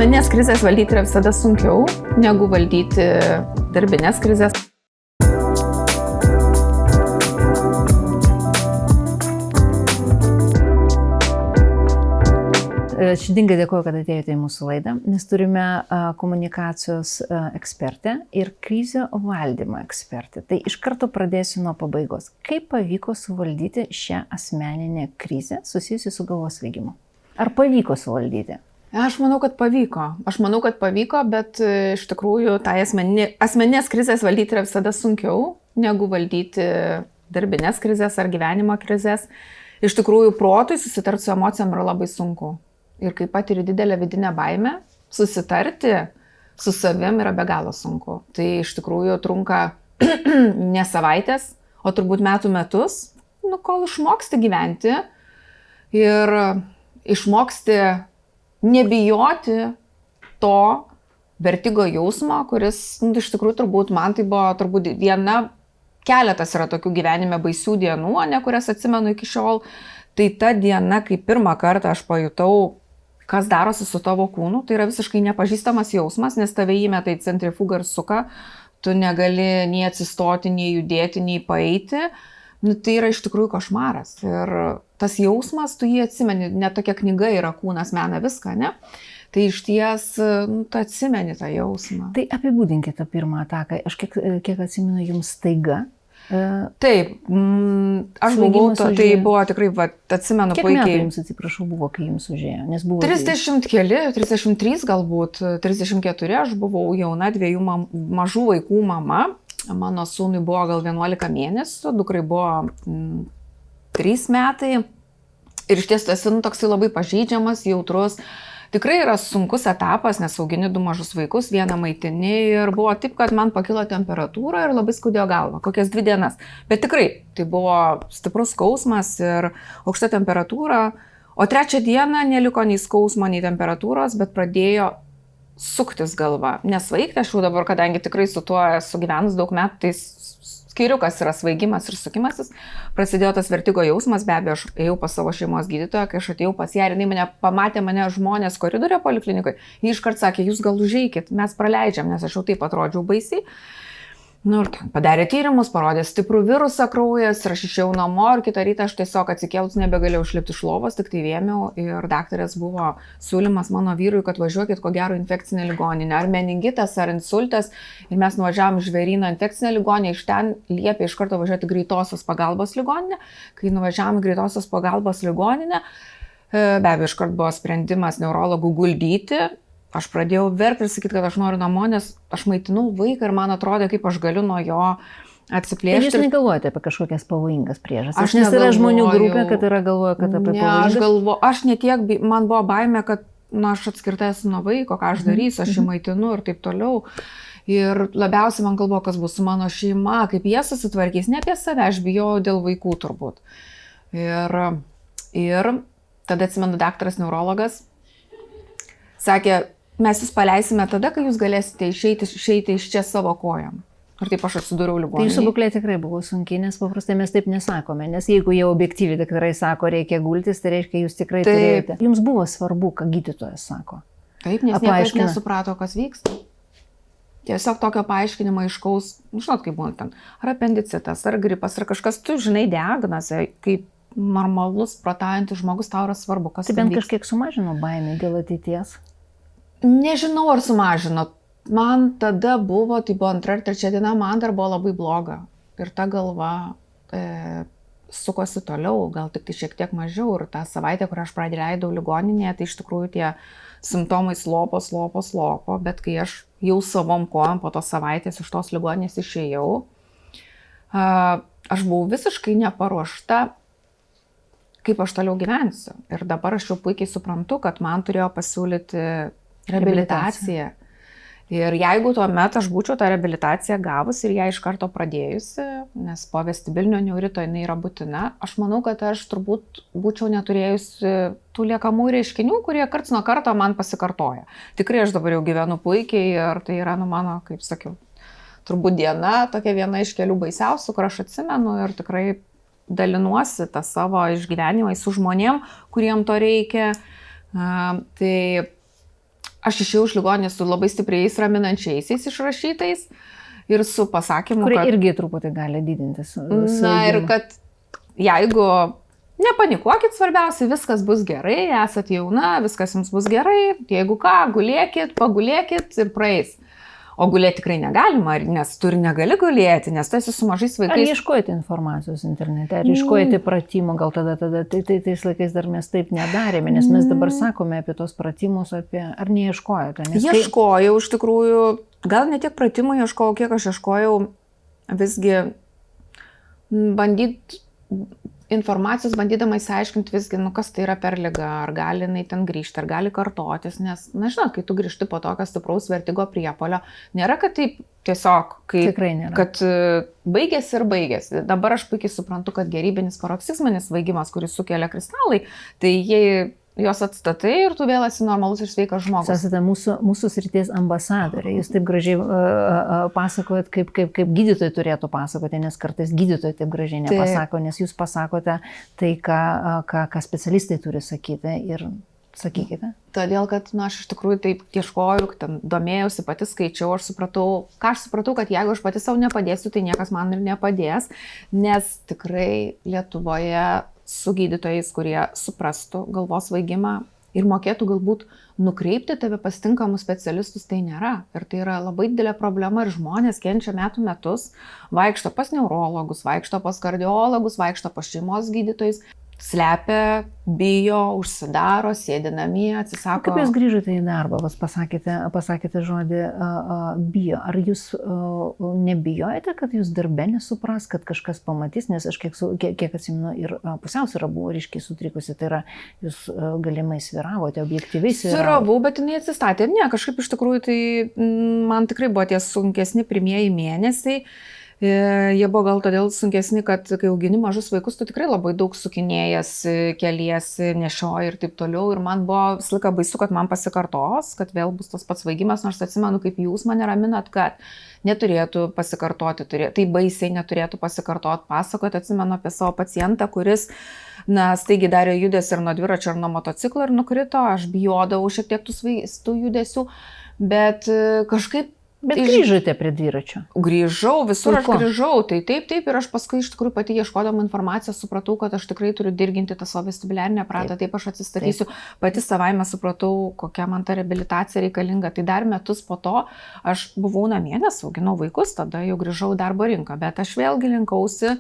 Asmeninės krizės valdyti yra visada sunkiau negu valdyti darbinės krizės. Širdingai dėkoju, kad atėjote į mūsų laidą, nes turime komunikacijos ekspertę ir krizių valdymo ekspertę. Tai iš karto pradėsiu nuo pabaigos. Kaip pavyko suvaldyti šią asmeninę krizę susijusią su galvos svaigimu? Ar pavyko suvaldyti? Aš manau, kad pavyko, bet iš tikrųjų tai asmeninės krizės valdyti yra visada sunkiau negu valdyti darbinės krizės ar gyvenimo krizės. Iš tikrųjų, protui susitarti su emocijom yra labai sunku. Ir kai patiri didelę vidinę baimę, susitarti su savim yra be galo sunku. Tai iš tikrųjų trunka ne savaitės, o turbūt metus, kol išmoksti gyventi ir išmoksti nebijoti to vertigo jausmo, kuris iš tikrųjų turbūt man tai buvo keletas yra tokių gyvenime baisių dienų, kurias atsimenu iki šiol. Tai ta diena, kai pirmą kartą aš pajutau, kas darosi su tavo kūnu, tai yra visiškai nepažįstamas jausmas, nes tave įmeta į centrifugą ir suka, tu negali nei atsistoti, nei judėti, nei paeiti. Tai yra iš tikrųjų košmaras. Ir tas jausmas, tu jį atsimeni, net tokia knyga yra Kūnas mena viską, ne? Tai iš ties, tu atsimeni tą jausmą. Tai apibūdinkite tą pirmą ataką. Aš kiek atsimenu, jums staiga. Taip, aš buvau, tai buvo tikrai, atsimenu puikiai. Kiek metų jums, atsiprašau, buvo, kai jums užėjo? Nes buvo 30 keli, 33 galbūt, 34, aš buvau jauna 2 mažų vaikų mama. Mano sūnui buvo gal 11 mėnesių, dukrai buvo 3 metai. Ir iš ties tu esi toksai labai pažeidžiamas, jautrus. Tikrai yra sunkus etapas, nes augini 2 mažus vaikus, vieną maitini ir buvo taip, kad man pakilo temperatūra ir labai skaudėjo galva, kokias 2 dienas. Bet tikrai, tai buvo stiprus skausmas ir aukšta temperatūra, o 3 dieną neliko nei skausmo, nei temperatūros, bet pradėjo suktis galva. Nesvaigti, aš jau dabar, kadangi tikrai su tuo esu gyvenus daug metų, tai skyriukas yra svaigimas ir sukimasis, prasidėjo tas vertigo jausmas, be abejo, aš ėjau pas savo šeimos gydytoją, kai aš atėjau pas ją ir jinai pamatė mane žmonės koridoriuje poliklinikoj, ji iškart sakė, jūs gal užeikit, mes praleidžiam, nes aš jau taip atrodžiau baisiai. Ir padarė tyrimus, parodė stiprų virusą kraujas ir aš išėjau namo ir kitą rytą aš tiesiog atsikėlus nebegalėjau išlipti iš lovos, tik tai vėmiau ir daktarės buvo siūlymas mano vyrui, kad važiuokit ko gero infekcinę ligoninę, ar meningitas, ar insultas ir mes nuvažiavom Žvėryno infekcinę ligoninę, iš ten liepė iš karto važiuoti greitosios pagalbos ligoninę, kai nuvažiavom greitosios pagalbos ligoninę, be abejo iš karto buvo sprendimas neurologų guldyti. Aš pradėjau verkti ir sakyti, kad aš noriu namo, nes aš maitinau vaiką ir man atrodė, kaip aš galiu nuo jo atsiplėšti. Jūs negalvojate apie kažkokias pavojingas priežastis? Nes yra žmonių grupė, kad yra galvoja, kad apie pavojingas. Aš netiek, man buvo baimė, kad aš atskirta esu nuo vaiko, ką aš darysiu, aš jį maitinu ir taip toliau. Ir labiausiai man galvoja, kas bus su mano šeima, kaip jie susitvarkys, ne apie save, aš bijojau dėl vaikų turbūt. Ir tada atsimenu, daktaras neurologas sakė, mes jūs paleisime tada, kai jūs galėsite išeiti iš čia savo kojom. Ir taip aš atsidūriau ligoninėje. Tai jūsų būklė tikrai buvo sunkiai, nes paprastai mes taip nesakome, nes jeigu jau objektyviai daktarai sako, reikia gultis, tai reiškia, jūs tikrai turėjote. Jums buvo svarbu, ką gydytojas sako. Taip, nes niekas nesuprato, kas vyksta. Tiesiog tokio paaiškinimo aiškaus, žinot, kaip būna ten, ar apendicitas, ar gripas, ar kažkas, tu žinai diagnozę, kaip normalus, protaujantis žmogus, tau yra svarbu, kas tai bent kažkiek sumažino baimę dėl ateities. Nežinau, ar sumažino. Man tada buvo, tai buvo 2 ar 3 diena, man dar buvo labai bloga. Ir ta galva sukosi toliau, gal tik tai šiek tiek mažiau. Ir tą savaitę, kur aš praleidau ligoninėje, tai iš tikrųjų tie simptomai slopo. Bet kai aš jau savom kojom po tos savaitės iš tos ligoninės išėjau, aš buvau visiškai neparuošta, kaip aš toliau gyvensiu. Ir dabar aš jau puikiai suprantu, kad man turėjo pasiūlyti reabilitacija. Ir jeigu tuomet aš būčiau tą reabilitaciją gavus ir ją iš karto pradėjusi, nes po vestibulinio neurito jinai yra būtina, aš manau, kad aš turbūt būčiau neturėjusi tų liekamų reiškinių, kurie karts nuo karto man pasikartoja. Tikrai aš dabar jau gyvenu puikiai ir tai yra mano, kaip sakiau, turbūt diena, tokia viena iš kelių baisiausių, kur aš atsimenu ir tikrai dalinuosi tą savo išgyvenimą su žmonėm, kuriem to reikia. Tai aš išėjau iš ligoninės su labai stipriais raminančiaisiais išrašytais ir su pasakymu, Kurie irgi truputį gali didinti na ir kad jeigu nepanikuokit, svarbiausia, viskas bus gerai, esat jauna, viskas jums bus gerai, jeigu ką, gulėkit, pagulėkit ir praeis. O gulėti tikrai negalima, nes tu ir negali gulėti, nes tu esi su mažais vaikais. Ar ieškojate informacijos internete, ar ieškojate pratimų, gal tada tais laikais dar mes taip nedarėme, nes mes dabar sakome apie tos pratimus, ar neieškojate? Ieškojau, iš tikrųjų, gal ne tiek pratimų ieškojau, kiek aš ieškojau visgi informacijos, bandydama įsiaiškinti visgi, kas tai yra per ligą, ar gali jinai ten grįžti, ar gali kartotis, nes, na žinot, kai tu grįžti po tokio stipraus vertigo priepuolio, nėra, kad taip tiesiog, kad baigėsi ir baigėsi. Dabar aš puikiai suprantu, kad gerybinis paroksizminis svaigimas, kuris sukelia kristalai, tai jos atstatai ir tu vėl esi normalus ir sveikas žmogus. Jūs esate mūsų srities ambasadorė. Jūs taip gražiai pasakojat, kaip gydytojai turėtų pasakoti, nes kartais gydytojai taip gražiai nepasako, nes jūs pasakote tai, ką specialistai turi sakyti ir sakykite. Todėl, kad aš iš tikrųjų taip ieškojau, domėjausi, pati skaičiau, aš supratau, kad jeigu aš pati savo nepadėsiu, tai niekas man ir nepadės, nes tikrai Lietuvoje su gydytojais, kurie suprastų galvos svaigimą ir mokėtų galbūt nukreipti tave pas tinkamus specialistus, tai nėra. Ir tai yra labai didelė problema ir žmonės kenčia metus, vaikšto pas neurologus, vaikšto pas kardiologus, vaikšto pas šeimos gydytojais, slepia, bijo, užsidaro, sėdi namie, atsisako. Kaip jūs grįžote į darbą, pasakėte žodį bijo. Ar jūs nebijojate, kad jūs darbe nesupras, kad kažkas pamatys, nes aš kiek atsimenu ir pusiausvyra buvo ryškiai sutrikusi, tai yra jūs galimai sviravote, objektyviai sviravote. Sviravau, bet jinai atsistatė. Ne, kažkaip iš tikrųjų tai man tikrai buvo tie sunkesni pirmieji mėnesiai. Jie buvo gal todėl sunkesni, kad kai augini mažus vaikus, tu tikrai labai daug sukinėjęs, keliesi, nešioji ir taip toliau. Ir man buvo visą laiką baisu, kad man pasikartos, kad vėl bus tas pats svaigimas, nors atsimenu, kaip jūs mane raminat, kad neturėtų pasikartoti, tai baisiai neturėtų pasikartoti. Pasakoti, atsimenu apie savo pacientą, kuris staigiai darė judesį ir nuo dviračio, ir nuo motociklo ir nukrito. Aš bijodavau šiek tiek tų judesių, bet kažkaip. Bet grįžote prie dviračio? Grįžau, visur aš grįžau, tai taip, ir aš paskui iš tikrųjų pati ieškodama informacijos supratau, kad aš tikrai turiu dirginti tą savo vestibuliarinę aparatą, taip aš atsistatysiu, pati savaime supratau, kokia man ta reabilitacija reikalinga. Tai dar metus po to aš buvau namie, nes auginau vaikus, tada jau grįžau į darbo rinką, bet aš vėlgi rinkausi,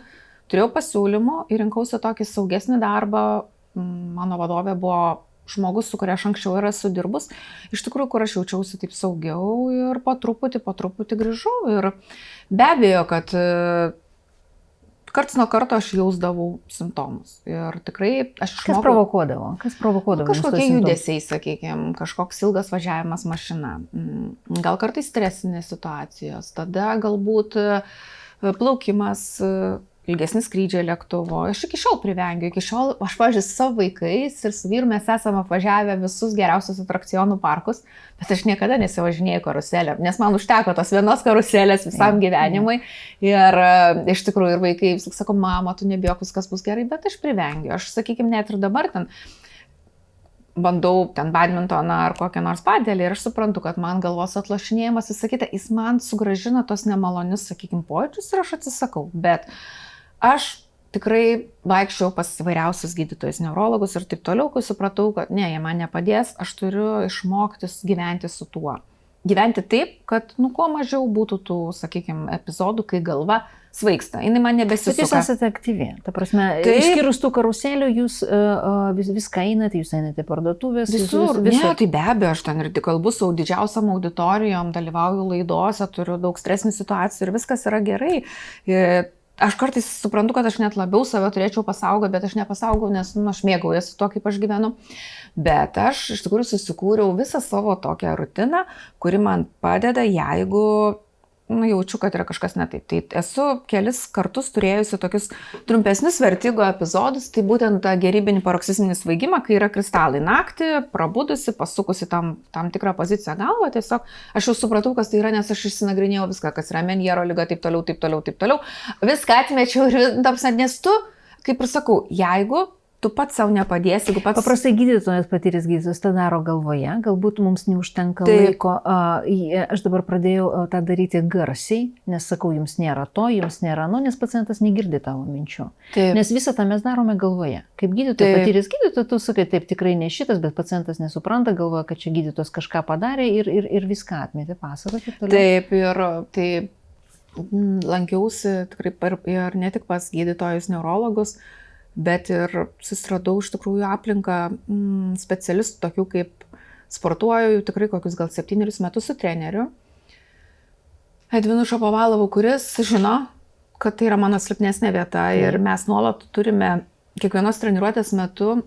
turėjau pasiūlymų ir rinkausi tokį saugesnį darbą, mano vadovė buvo žmogus, su kuria aš anksčiau esu dirbus, iš tikrųjų, kur aš jaučiausi taip saugiau ir po truputį grįžau. Ir be abejo, kad karts nuo karto aš jausdavau simptomus. Ir tikrai aš išmokau. Kas provokuodavo? Kažkokie judesiai, sakykime, kažkoks ilgas važiavimas mašina. Gal kartais stresinės situacijos. Tada galbūt plaukimas, ilgesni skrydžiai lėktuvo. Aš iki šiol privengiu, aš pavyzdžiui savo vaikais ir su vyru mes esame apvažiavę visus geriausius atrakcionų parkus, bet aš niekada nesivažinėjau karuselėm, nes man užteko tos vienos karuselės visam gyvenimui. Ir iš tikrųjų ir vaikai sako, mama, tu nebijok, viskas bus gerai, bet aš privengiu. Aš, sakykime, net ir dabar ten bandau ten badmintoną ar kokią nors padelį ir aš suprantu, kad man galvos atlošinėjimas, visą kitą, jis man sugrąžina tos nemalonius, sakykime, pojūčius ir aš atsisakau. Bet aš tikrai vaikščiau pas įvairiausius gydytojus, neurologus ir taip toliau, kai supratau, kad ne, jie man nepadės, aš turiu išmokti gyventi su tuo. Gyventi taip, kad kuo mažiau būtų tų, sakykime, epizodų, kai galva svaigsta. Jis man nebesisuka. Bet jūs esate aktyvi. Ta prasme, išskyrus tų karuselių, jūs viską einate, jūs einate parduotuvės. Visur. Ne, tai be abejo, aš ten ir kalbu su didžiausiam auditorijom, dalyvauju laidose, turiu daug stresinių situacijų ir viskas yra gerai. Aš kartais suprantu, kad aš net labiau save turėčiau pasaugoti, bet aš nepasaugau, nes aš mėgaujuosi tuo, kaip aš gyvenu. Bet aš iš tikrųjų susikūriau visą savo tokią rutiną, kuri man padeda, jeigu jaučiu, kad yra kažkas ne taip. Tai esu kelis kartus turėjusi tokius trumpesnius vertigo epizodus, tai būtent tą gerybinį paroksizminį svaigimą, kai yra kristalai. Naktį, prabudusi, pasukusi tam tikrą poziciją galvą, tiesiog aš jau supratau, kas tai yra, nes aš išsinagrinėjau viską, kas yra Menjero lyga, taip toliau. Viską atmečiau ir nes tu, kaip ir sakau, jeigu tu pats savo nepadėsi, jeigu pats... Paprastai gydytojas, patyręs gydytojas, tą daro galvoje, galbūt mums neužtenka Taip. laiko. Aš dabar pradėjau tą daryti garsiai, nes sakau, jums nėra to, jums nėra, nes pacientas negirdi tavo minčių. Taip. Nes visą tą mes darome galvoje. Kaip gydytojas, patyręs gydytojas, tu sakai, taip tikrai ne šitas, bet pacientas nesupranta, galvoja, kad čia gydytojas kažką padarė ir viską atmetė, pasakoti. Taip, ir tai lankiausi tikrai ir ne tik pas gydytojus, neurologus, bet ir susiradau iš tikrųjų aplinką specialistų, tokių kaip sportuoju, tikrai kokius gal 7 metus su treneriu. Edvinu Šapovalovu, kuris žino, kad tai yra mano silpnesnė vieta ir mes nuolat turime kiekvienos treniruotės metu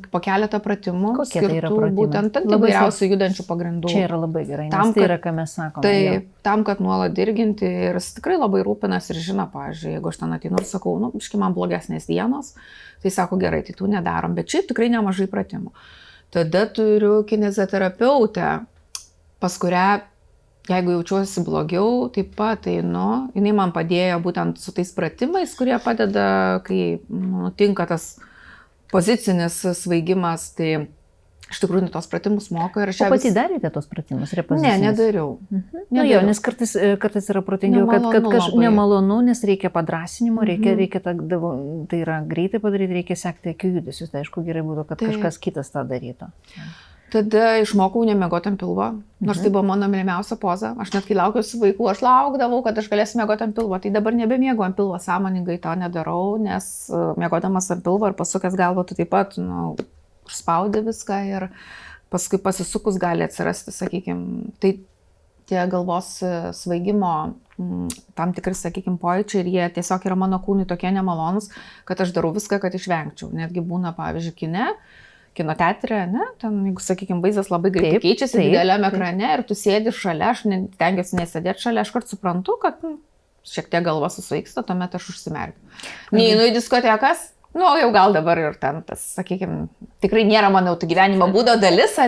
po keletą pratimų, Kokie tai yra skirtų pratimai? būtent įvairiausių judančių pagrindų. Čia yra labai gerai, Tam, nes tai yra, ką mes sakome. Tai tam, kad nuolat dirginti ir jis tikrai labai rūpinas ir žino, pavyzdžiui, jeigu aš ten ateinu ir sakau, biški man blogesnės dienos, tai sako, gerai, tai tų nedarom, bet šiaip tikrai nemažai pratimų. Tada turiu kineziterapeutę, pas kurią, jeigu jaučiuosi blogiau, taip pat einu, jinai man padėjo būtent su tais pratimais, kurie padeda, kai nutinka tas pozicinis svaigimas, tai iš tikrųjų tos pratimus moko ir aš... O pati darėte tos pratimus, Ne, nedariau. Jo, nes kartais yra protingiau, kad nemalonu, nes reikia padrasinimo, reikia tai yra greitai padaryti, reikia sekti akių judesius, tai aišku gerai būtų, kad kažkas kitas tą darytų. Tada išmokau nemiegoti ant pilvo, nors tai buvo mano mylimiausia poza. Aš net kai laukiausi vaikų, aš laukdavau, kad aš galėsiu miegoti ant pilvo. Tai dabar nebemiegu ant pilvo, sąmoningai to nedarau, nes miegodamas ant pilvo ir pasukęs galvą, tu taip pat užspaudi viską ir paskui pasisukus gali atsirasti, sakykime, tai tie galvos svaigimo tam tikri, sakykime, pojūčiai ir jie tiesiog yra mano kūnui tokie nemalonus, kad aš darau viską, kad išvengčiau. Netgi būna, pavyzdžiui, kino teatre, ten, jeigu, sakykime, vaizdas labai greitai keičiasi dideliame ekrane ir tu sėdi šalia, aš tengiuosi nesėdėti šalia, aš kart suprantu, kad šiek tiek galva susvaigsta, tuomet aš užsimerkiu. Neinu į diskotekas, jau gal dabar ir ten tas, sakykime, tikrai nėra mano gyvenimo būdo dalis,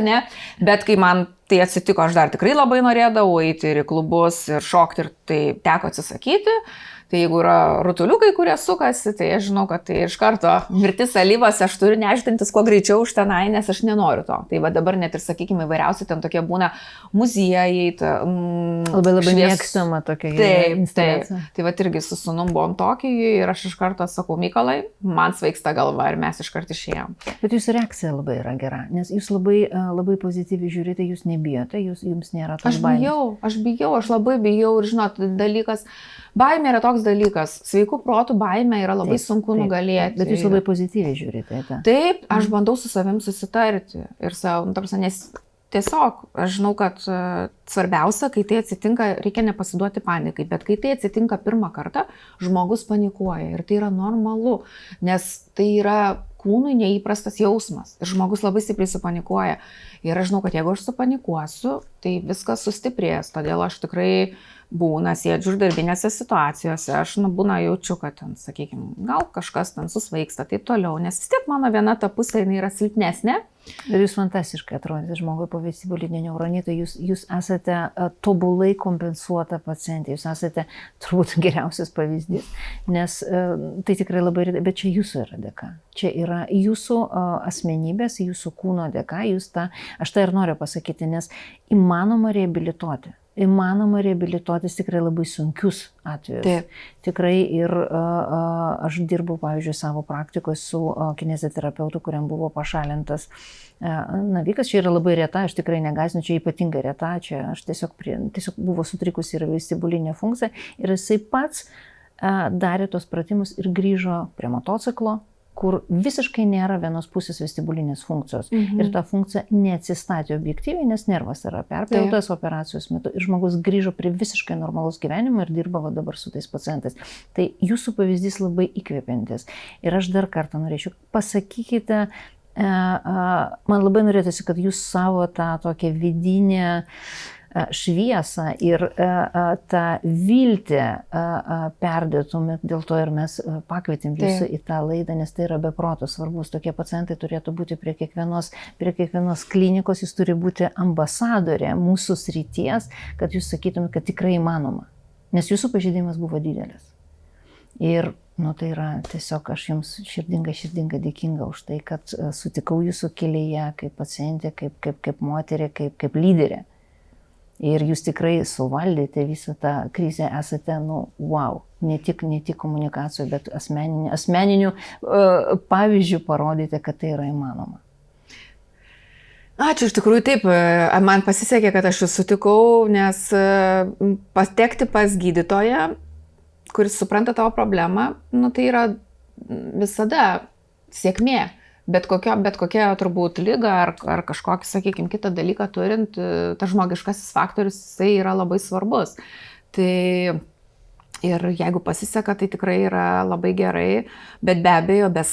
bet kai man tai atsitiko, aš dar tikrai labai norėdavau eiti ir į klubus ir šokti ir tai teko atsisakyti. Tai jeigu yra rutuliukai, kurie sukasi, tai aš žinau, kad tai iš karto mirtis alyvas, aš turiu neštintis kuo greičiau už tenai, nes aš nenoriu to. Tai va dabar net ir, sakykime, įvairiausi ten tokie būna muziejai. Labai mėgstama tokia instaliacija. Tai va irgi su sūnum buvom Tokijuje ir aš iš karto sakau, Mykolai, man svaigsta galva ir mes iš karto išėjom. Bet jūsų reakcija labai yra gera, nes jūs labai pozityviai žiūrite, jūs nebijote, jums nėra tos baimės. Aš bijau, aš labai bijau ir žinot, dalykas, baimė yra toks dalykas. Sveikų protų baimė yra labai sunku nugalėti. Bet jūs labai pozityviai žiūrite. Taip, aš bandau su savim susitarti. Ir nes tiesiog aš žinau, kad svarbiausia, kai tai atsitinka, reikia nepasiduoti panikai. Bet kai tai atsitinka pirmą kartą, žmogus panikuoja. Ir tai yra normalu, nes tai yra kūnui neįprastas jausmas. Ir žmogus labai stipriai supanikuoja. Ir aš žinau, kad jeigu aš supanikuosiu, tai viskas sustiprės. Todėl aš tikrai sėdžiu ir darbinėse situacijose, aš jaučiu, kad ten, sakykime, gal kažkas ten susvaigsta, taip toliau, nes vis tiek mano viena ta pusė yra silpnesnė. Ir jūs fantastiškai atrodėte žmogui po vestibulinio neuronito, jūs esate tobulai kompensuota pacientė, jūs esate turbūt geriausias pavyzdys, nes tai tikrai labai, bet čia jūsų yra dėka, čia yra jūsų asmenybės, jūsų kūno dėka, aš tai ir noriu pasakyti, nes įmanoma reabilituotis tikrai labai sunkius atvejus. Taip. Tikrai ir aš dirbu, pavyzdžiui, savo praktikoje su kineziterapeutu, kuriam buvo pašalintas navikas. Čia yra labai reta, aš tikrai negąsdinu, čia ypatingai reta, čia aš tiesiog buvo sutrikusi ir vestibulinė funkcija ir jisai pats darė tos pratimus ir grįžo prie motociklo, kur visiškai nėra vienos pusės vestibulinės funkcijos. Ir ta funkcija neatsistatė objektyviai, nes nervas yra perpjautas operacijos metu ir žmogus grįžo prie visiškai normalaus gyvenimo ir dirba dabar su tais pacientais. Tai jūsų pavyzdys labai įkvepiantis. Ir aš dar kartą norėčiau, pasakykite, man labai norėtųsi, kad jūs savo tą tokią vidinę šviesą ir tą viltį perdėtumėt, dėl to ir mes pakvietėm jūsų į tą laidą, nes tai yra be proto svarbus. Tokie pacientai turėtų būti prie kiekvienos klinikos, jūs turi būti ambasadorė mūsų srities, kad jūs sakytumėt, kad tikrai įmanoma, nes jūsų pažeidimas buvo didelis. Ir Nu, tai yra tiesiog aš jums širdingai dėkinga už tai, kad sutikau jūsų kelyje kaip pacientė, kaip moterį, kaip lyderė. Ir jūs tikrai suvaldėte visą tą krizę, esate, wow, ne tik komunikacijų, bet asmeninių pavyzdžių parodėte, kad tai yra įmanoma. Ačiū, iš tikrųjų taip, man pasisekė, kad aš jūs sutikau, nes patekti pas gydytoją, kuris supranta tavo problemą, tai yra visada sėkmė. Bet kokia turbūt lyga ar kažkokį, sakykime, kitą dalyką turint, tas žmogiškasis faktorius, jisai yra labai svarbus. Tai ir jeigu pasiseka, tai tikrai yra labai gerai, bet be abejo, be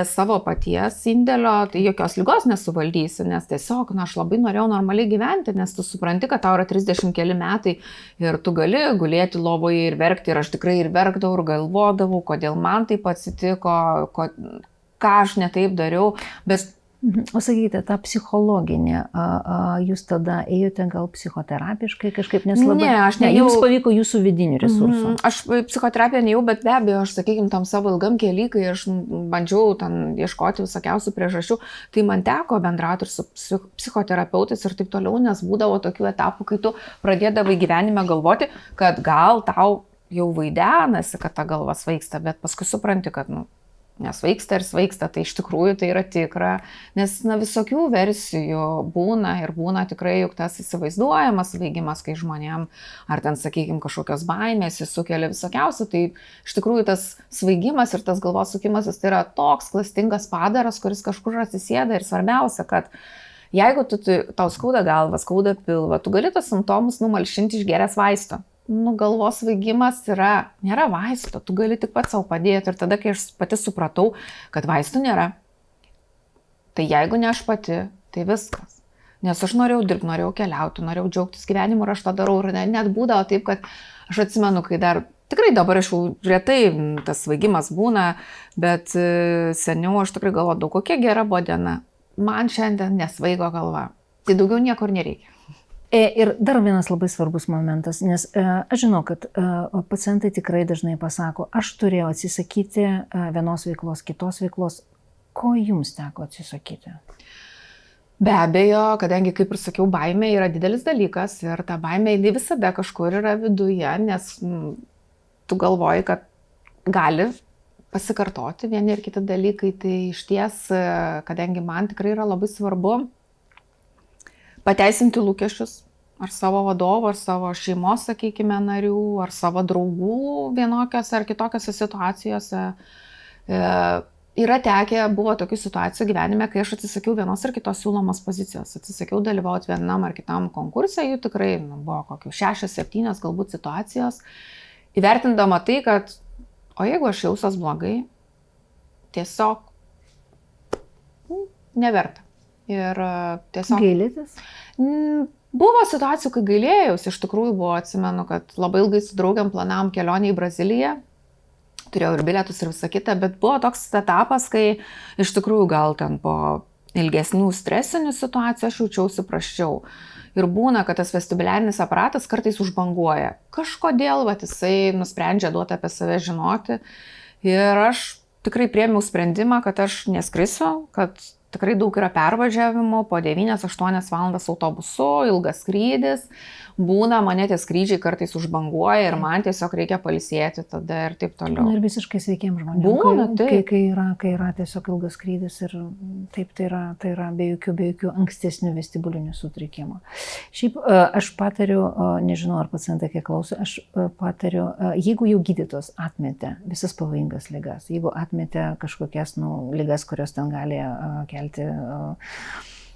savo paties indėlio, tai jokios lygos nesuvaldysi, nes tiesiog, aš labai norėjau normaliai gyventi, nes tu supranti, kad tau yra 30 keli metai ir tu gali gulėti lovoje ir verkti, ir aš tikrai ir verkdavau, ir galvodavau, kodėl man taip atsitiko, ką aš netaip dariau, bet... O sakykite, tą psichologinę, jūs tada ėjote gal psichoterapiškai kažkaip, nes labai... Ne, aš neėjau. Jums pavyko jūsų vidinių resursų. Aš psichoterapiją neėjau, bet be abejo, aš, sakykime, tam savo ilgam kely, kai aš bandžiau ten ieškoti visokiausių priežasčių, tai man teko bendrauti ir su psichoterapeutais ir taip toliau, nes būdavo tokių etapų, kai tu pradėdavai gyvenime galvoti, kad gal tau jau vaidenasi, kad ta galva svaigsta, bet paskui supranti, kad, nesvaigsta ir svaigsta, tai iš tikrųjų tai yra tikra, nes visokių versijų būna ir būna tikrai juk tas įsivaizduojamas svaigimas, kai žmonėm, ar ten, sakykime, kažkokios baimės jis sukelia visokiausių, tai iš tikrųjų tas svaigimas ir tas galvos sukimas, tai yra toks klastingas padaras, kuris kažkur atsisėda ir svarbiausia, kad jeigu tau skauda galvą, skauda pilvą, tu gali tos simptomus numalšinti išgeręs vaistą. Galvos svaigimas nėra vaisto, tu gali tik pats savo padėti ir tada, kai aš pati supratau, kad vaistų nėra, tai jeigu ne aš pati, tai viskas. Nes aš norėjau dirbti, norėjau keliauti, norėjau džiaugtis gyvenimu ir aš tą darau ir net būdavo taip, kad aš atsimenu, kai dar, tikrai dabar aš jau retai tas svaigimas būna, bet seniau aš tikrai galvodavau, kokia gera buvo diena, man šiandien nesvaigo galva, tai daugiau niekur nereikia. Ir dar vienas labai svarbus momentas, nes aš žinau, kad pacientai tikrai dažnai pasako, aš turėjau atsisakyti vienos veiklos, kitos veiklos. Ko jums teko atsisakyti? Be abejo, kadangi, kaip ir sakiau, baimė yra didelis dalykas ir ta baimė visada kažkur yra viduje, nes tu galvoji, kad gali pasikartoti vieni ir kiti dalykai. Tai išties, kadangi man tikrai yra labai svarbu pateisinti lūkesčius ar savo vadovo, ar savo šeimos, sakykime, narių, ar savo draugų vienokiose ar kitokiose situacijose. Yra tekę, buvo tokių situacijų gyvenime, kai aš atsisakiau vienos ar kitos siūlomos pozicijos. Atsisakiau dalyvauti vienam ar kitam konkurse, jų tikrai buvo kokių 6-7 galbūt situacijos. Įvertindama tai, kad, o jeigu aš jausiuos blogai, tiesiog neverta. Ir tiesiog... Gailėtis? Buvo situacijų, kai gailėjausi, iš tikrųjų buvo, atsimenu, kad labai ilgai su draugiam planavom kelionę į Braziliją, turėjau ir bilietus ir visą kitą, bet buvo toks etapas, kai iš tikrųjų gal ten po ilgesnių stresinių situacijų aš jaučiausi prasčiau. Ir būna, kad tas vestibuliarinis aparatas kartais užbanguoja. Kažkodėl jisai nusprendžia duoti apie save žinoti. Ir aš tikrai priėmiau sprendimą, kad aš neskrisiu, kad tikrai daug yra pervažiavimų, po 9-8 valandas autobusu, ilgas skrydis, būna, mane tie skrydžiai kartais užbanguoja ir man tiesiog reikia pailsėti tada ir taip toliau. Ir visiškai sveikiems žmonėms. Būna, taip. Kai yra tiesiog ilgas skrydis ir taip tai yra be jokių ankstesnių vestibulinių sutrikimų. Šiaip aš patariu, nežinau ar pacientai kiek klauso, aš patariu, jeigu jau gydytos atmetė visas pavojingas ligas, jeigu atmetė kažkokias ligas, kurios ten gali kelti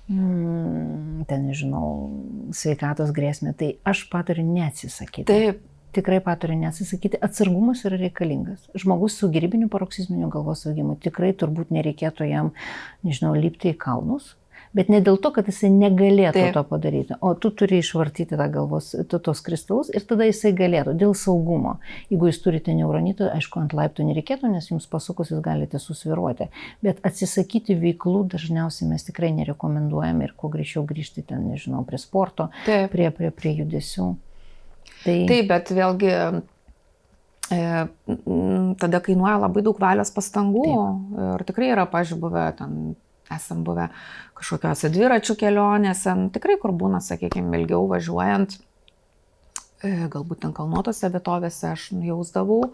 ten, nežinau, sveikatos grėsmę, tai aš patariu neatsisakyti. Taip. Tikrai patariu neatsisakyti. Atsargumas yra reikalingas. Žmogus su gerybiniu paroksizminiu galvos svaigimu tikrai turbūt nereikėtų jam, nežinau, lipti į kalnus, bet ne dėl to, kad jisai negalėtų to padaryti, o tu turi išvartyti tą galvos, tos kristalus ir tada jisai galėtų dėl saugumo. Jeigu jūs turite neuronitą, aišku, ant laiptų nereikėtų, nes jums pasukus jūs galite susviruoti, bet atsisakyti veiklų dažniausiai mes tikrai nerekomenduojame ir kuo greičiau grįžti ten, nežinau, prie sporto, prie judesių. Taip, bet vėlgi tada kainuoja labai daug valios pastangų. Taip. Ir tikrai yra, pažiūrėjau, ten esam buvę kažkokiuose dviračių kelionėse, tikrai kur būna, sakykime, ilgiau važiuojant, galbūt ten kalnuotose vietovėse aš jausdavau,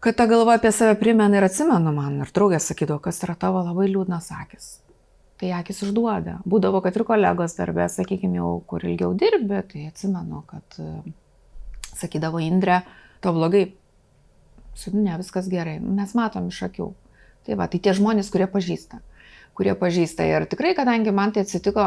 kad ta galva apie save primena ir atsimenu man. Ir draugė sakydavo, kas yra tavo labai liūdnas akis. Tai akis užduoda. Būdavo, kad ir kolegos darbė, sakykime, jau kur ilgiau dirbi, tai atsimenu, kad sakydavo Indrė, to blogai. Ne, viskas gerai. Mes matom iš akių. Tai va, tai tie žmonės, kurie pažįsta. Ir tikrai, kadangi man tai atsitiko,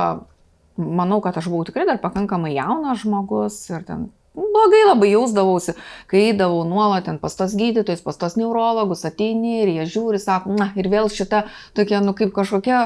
manau, kad aš buvau tikrai dar pakankamai jaunas žmogus ir ten blogai labai jausdavausi, kai eidavau nuolat ten pas tos gydytojus, pas tos neurologus, ateini ir jie žiūri, sako, na ir vėl šita tokia, kaip kažkokia,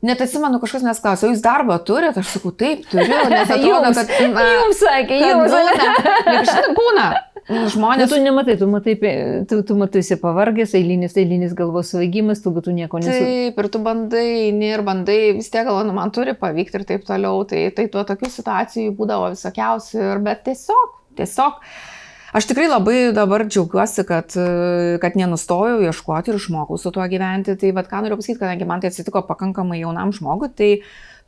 net atsimenu, kažkas mes klausė, jūs darbą turite? Aš sakau, taip, turiu, nes atrodo, kad... Jums sakė, jums būna. Žmonės... Tu nematai, tu mataisi pavargęs, eilinis galvos svaigimas, tu nieko nesu. Taip, ir tu bandai, vis tiek galvoju, man turi pavykti ir taip toliau, tai tuo tokių situacijų būdavo visokiausių, bet tiesiog, aš tikrai labai dabar džiaugiuosi, kad nenustojau ieškoti ir išmokau su tuo gyventi, tai vat ką noriu pasakyti, kadangi man tai atsitiko pakankamai jaunam žmogui, tai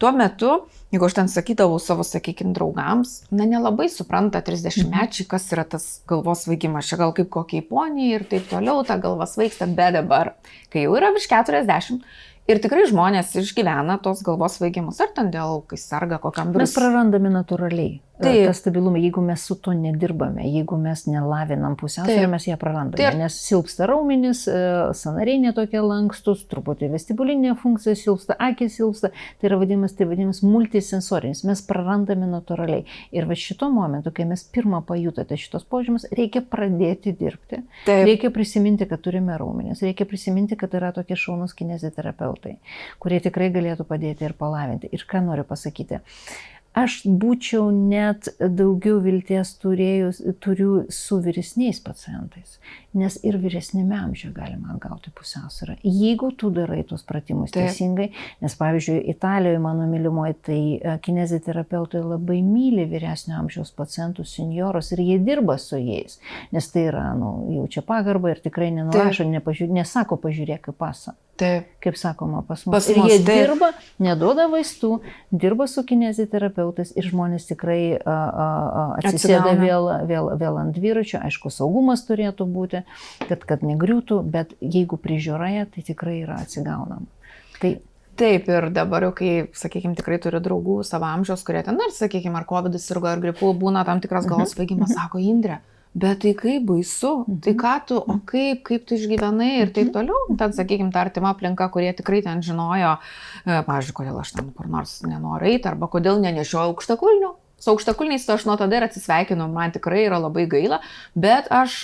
tuo metu, jeigu aš ten sakydavau savo, sakykime, draugams, nelabai supranta 30-mečiai, kas yra tas galvos svaigimas, čia gal kaip kokiai poniai ir taip toliau, ta galva svaigsta, bet dabar, kai jau yra virš 40 ir tikrai žmonės išgyvena tos galvos svaigimus, ar ten dėl, kai serga kokiam virusu. Mes prarandame natūraliai tą stabilumą, jeigu mes su to nedirbame, jeigu mes nelavinam pusiausvyrą, mes ją prarandame, nes silpsta raumenis, sąnariai netokie lankstus, truputį vestibulinė funkcija silpsta, akis silpsta, tai yra vadinamas multisensorinis, mes prarandame natūraliai. Ir va šito momentu, kai mes pirmą pajutote šitos požymius, reikia pradėti dirbti, reikia prisiminti, kad turime raumenis, reikia prisiminti, kad yra tokie šaunus kineziterapeutai, kurie tikrai galėtų padėti ir palavinti. Ir ką noriu pasakyti? Aš būčiau net daugiau vilties turiu su vyresniais pacientais, nes ir vyresnėme amžiuje galima atgauti pusiausvyrą. Jeigu tu darai tos pratimus teisingai, nes pavyzdžiui, Italijoje mano mylimoji, tai kineziterapeutai labai myli vyresnio amžiaus pacientus, senjorus ir jie dirba su jais, nes tai yra, jaučia pagarbą ir tikrai nenurašo, nesako pažiūrėk į pasą. Kaip sakoma pas mus. Ir jie dirba, neduoda vaistų, dirba su kineziterapeutais ir žmonės tikrai atsisėda vėl ant dviračio. Aišku, saugumas turėtų būti, kad negriūtų, bet jeigu prižiūrėja, tai tikrai yra atsigaunama. Taip, ir dabar jau, kai, sakykime, tikrai turiu draugų savo amžiaus, kurie ten, sakykime, ar COVID sirgo, ar gripu, būna tam tikras galvos svaigimas, sako Indrė. Bet tai kaip baisu, tai ką tu, o kaip tu išgyvenai ir taip toliau. Ten, sakykime, ta artima aplinka, kurie tikrai ten žinojo, pavyzdžiui, kodėl aš ten kur nors nenoriu eiti, arba kodėl nenešioju aukštakulnių. Su aukštakulniais aš nuo tada ir atsisveikinu, man tikrai yra labai gaila, bet aš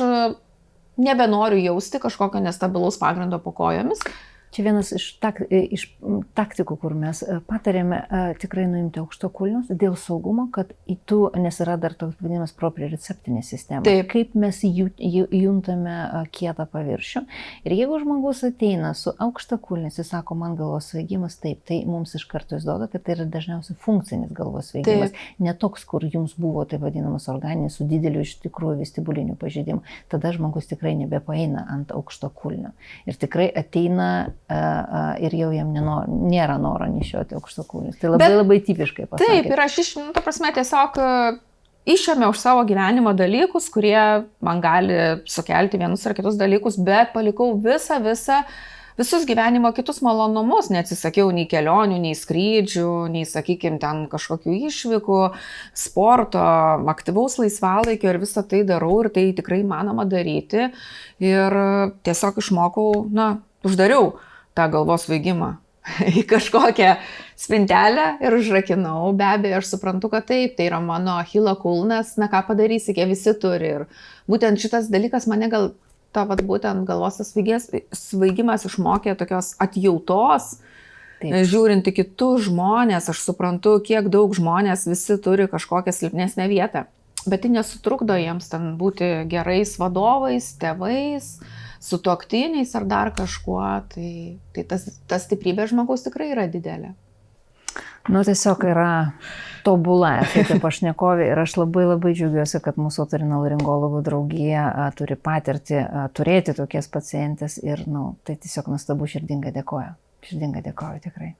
nebenoriu jausti kažkokio nestabilaus pagrindo po kojomis. Čia vienas iš taktikų, kur mes patarėme tikrai nuimti aukštakulnius dėl saugumo, kad nes yra dar toks vadinamas proprioceptinė sistema. Taip. Kaip mes juntame kietą paviršių. Ir jeigu žmogus ateina su aukštakulniais ir sako, man galvos svaigimas, taip, tai mums iš karto įduoda, kad tai yra dažniausiai funkcinis galvos svaigimas. Ne toks, kur jums buvo tai vadinamas organinis su dideliu iš tikrųjų vestibuliniu pažeidimu. Tada žmogus tikrai nebepaeina ant aukštakulnių. Ir tikrai ateina ir jau jam nėra noro nešioti aukštakulnius. Tai labai tipiškai pasakė. Taip, ir aš tiesiog išėmiau už savo gyvenimo dalykus, kurie man gali sukelti vienus ar kitus dalykus, bet palikau visus gyvenimo kitus malonumus, neatsisakiau nei kelionių, nei skrydžių, nei, sakykime, ten kažkokių išvykų, sporto, aktyvaus laisvalaikio ir visą tai darau ir tai tikrai įmanoma daryti. Ir tiesiog išmokau, uždariau tą galvos svaigimą į kažkokią spintelę ir užrakinau. Be abejo, aš suprantu, kad taip, tai yra mano Achilo kulnas, ką padarysi, jie visi turi. Ir būtent šitas dalykas mane būtent galvos svaigimas išmokė tokios atjautos, žiūrint į kitus žmonės, aš suprantu, kiek daug žmonės visi turi kažkokią silpnesnę vietą. Bet tai nesutrukdo jiems ten būti gerais vadovais, tėvais, sutuoktiniais ar dar kažkuo, tai ta stiprybė žmogaus tikrai yra didelė. Nu, tiesiog yra tobula esate pašnekovė ir aš labai labai džiaugiuosi, kad mūsų otorinolaringologų draugija turi patirtį turėti tokias pacientės ir, nu, tai tiesiog nuostabu, širdingai dėkoju. Širdingai dėkoju tikrai.